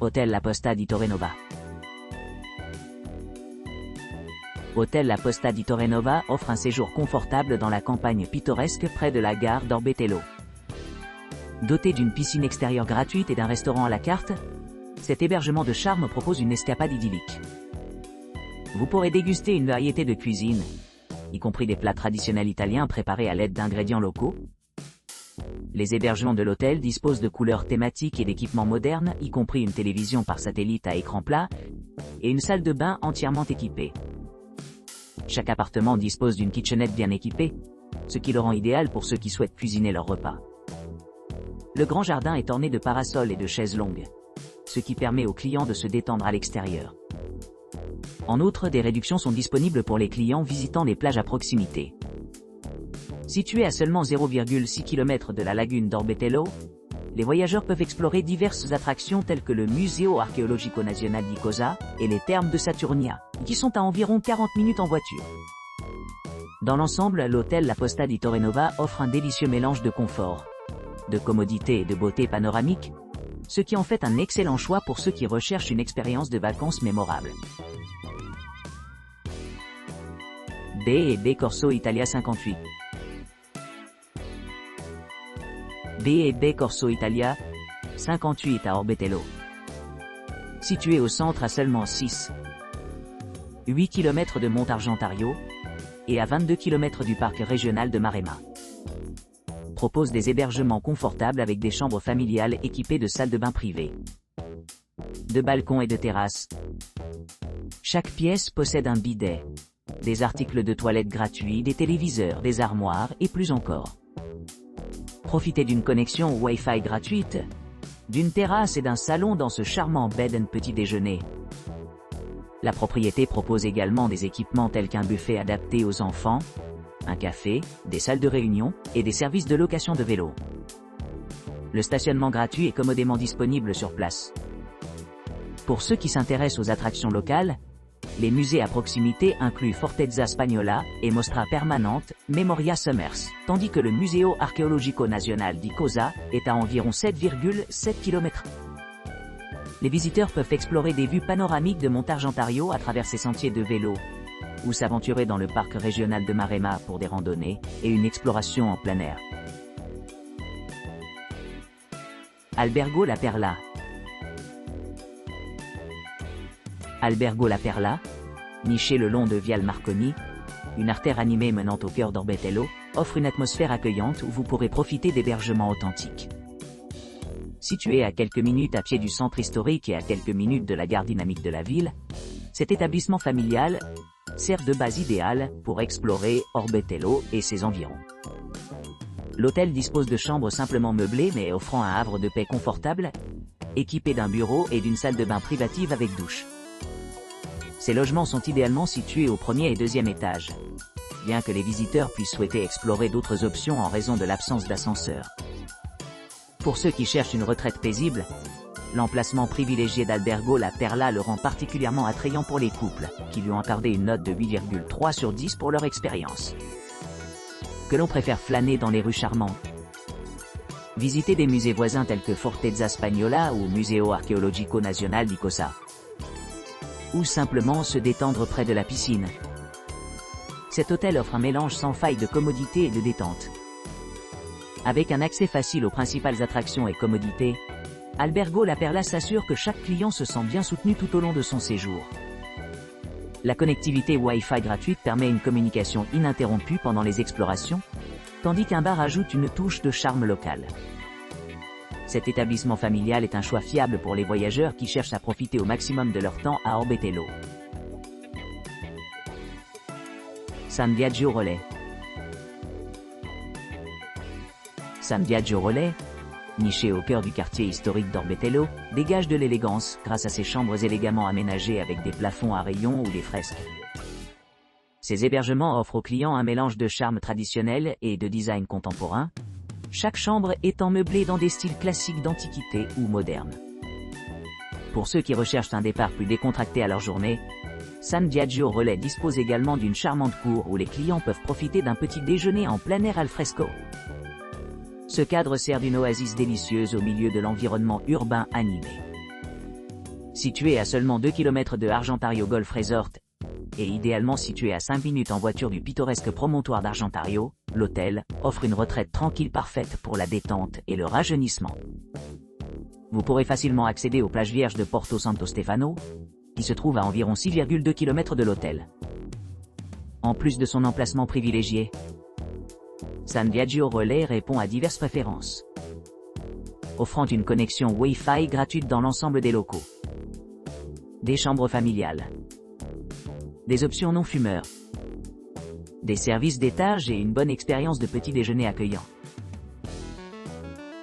Hôtel La Posta di Torrenova. Hôtel La Posta di Torrenova offre un séjour confortable dans la campagne pittoresque près de la gare d'Orbetello. Doté d'une piscine extérieure gratuite et d'un restaurant à la carte, cet hébergement de charme propose une escapade idyllique. Vous pourrez déguster une variété de cuisines, y compris des plats traditionnels italiens préparés à l'aide d'ingrédients locaux. Les hébergements de l'hôtel disposent de couleurs thématiques et d'équipements modernes, y compris une télévision par satellite à écran plat et une salle de bain entièrement équipée. Chaque appartement dispose d'une kitchenette bien équipée, ce qui le rend idéal pour ceux qui souhaitent cuisiner leur repas. Le grand jardin est orné de parasols et de chaises longues, ce qui permet aux clients de se détendre à l'extérieur. En outre, des réductions sont disponibles pour les clients visitant les plages à proximité. Situé à seulement 0,6 km de la lagune d'Orbetello, les voyageurs peuvent explorer diverses attractions telles que le Museo Archeologico Nazionale di Cosa et les thermes de Saturnia, qui sont à environ 40 minutes en voiture. Dans l'ensemble, l'hôtel La Posta di Torrenova offre un délicieux mélange de confort, de commodité et de beauté panoramique, ce qui en fait un excellent choix pour ceux qui recherchent une expérience de vacances mémorable. B&B Corso Italia 58. B&B Corso Italia 58 à Orbetello. Situé au centre à seulement 8 km de Montargentario et à 22 km du parc régional de Maremma. Propose des hébergements confortables avec des chambres familiales équipées de salles de bain privées, de balcons et de terrasses. Chaque pièce possède un bidet, des articles de toilette gratuits, des téléviseurs, des armoires et plus encore. Profitez d'une connexion Wi-Fi gratuite, d'une terrasse et d'un salon dans ce charmant bed and petit déjeuner. La propriété propose également des équipements tels qu'un buffet adapté aux enfants, un café, des salles de réunion et des services de location de vélos. Le stationnement gratuit est commodément disponible sur place. Pour ceux qui s'intéressent aux attractions locales, les musées à proximité incluent Fortezza Spagnola et Mostra Permanente, Memoria Summers, tandis que le Museo Archeologico Nazionale di Cosa est à environ 7,7 km. Les visiteurs peuvent explorer des vues panoramiques de Montargentario à travers ses sentiers de vélo, ou s'aventurer dans le parc régional de Maremma pour des randonnées et une exploration en plein air. Albergo La Perla. Albergo La Perla, niché le long de Viale Marconi, une artère animée menant au cœur d'Orbetello, offre une atmosphère accueillante où vous pourrez profiter d'hébergements authentiques. Situé à quelques minutes à pied du centre historique et à quelques minutes de la gare dynamique de la ville, cet établissement familial sert de base idéale pour explorer Orbetello et ses environs. L'hôtel dispose de chambres simplement meublées mais offrant un havre de paix confortable, équipé d'un bureau et d'une salle de bain privative avec douche. Ces logements sont idéalement situés au premier et deuxième étage, bien que les visiteurs puissent souhaiter explorer d'autres options en raison de l'absence d'ascenseur. Pour ceux qui cherchent une retraite paisible, l'emplacement privilégié d'Albergo La Perla le rend particulièrement attrayant pour les couples, qui lui ont accordé une note de 8,3 sur 10 pour leur expérience. Que l'on préfère flâner dans les rues charmantes, visiter des musées voisins tels que Fortezza Spagnola ou Museo Archeologico Nazionale di Cosa, ou simplement se détendre près de la piscine. Cet hôtel offre un mélange sans faille de commodité et de détente. Avec un accès facile aux principales attractions et commodités, Albergo La Perla s'assure que chaque client se sent bien soutenu tout au long de son séjour. La connectivité Wi-Fi gratuite permet une communication ininterrompue pendant les explorations, tandis qu'un bar ajoute une touche de charme local. Cet établissement familial est un choix fiable pour les voyageurs qui cherchent à profiter au maximum de leur temps à Orbetello. San Biagio Relais. San Biagio Relais, niché au cœur du quartier historique d'Orbetello, dégage de l'élégance grâce à ses chambres élégamment aménagées avec des plafonds à rayons ou des fresques. Ces hébergements offrent aux clients un mélange de charme traditionnel et de design contemporain, chaque chambre étant meublée dans des styles classiques d'antiquité ou modernes. Pour ceux qui recherchent un départ plus décontracté à leur journée, San Biagio Relais dispose également d'une charmante cour où les clients peuvent profiter d'un petit déjeuner en plein air al fresco. Ce cadre sert d'une oasis délicieuse au milieu de l'environnement urbain animé. Situé à seulement 2 km de Argentario Golf Resort, et idéalement situé à 5 minutes en voiture du pittoresque promontoire d'Argentario, l'hôtel offre une retraite tranquille parfaite pour la détente et le rajeunissement. Vous pourrez facilement accéder aux plages vierges de Porto Santo Stefano, qui se trouve à environ 6,2 km de l'hôtel. En plus de son emplacement privilégié, San Viaggio Relais répond à diverses préférences, offrant une connexion Wi-Fi gratuite dans l'ensemble des locaux, des chambres familiales, des options non fumeurs, des services d'étage et une bonne expérience de petit déjeuner accueillant.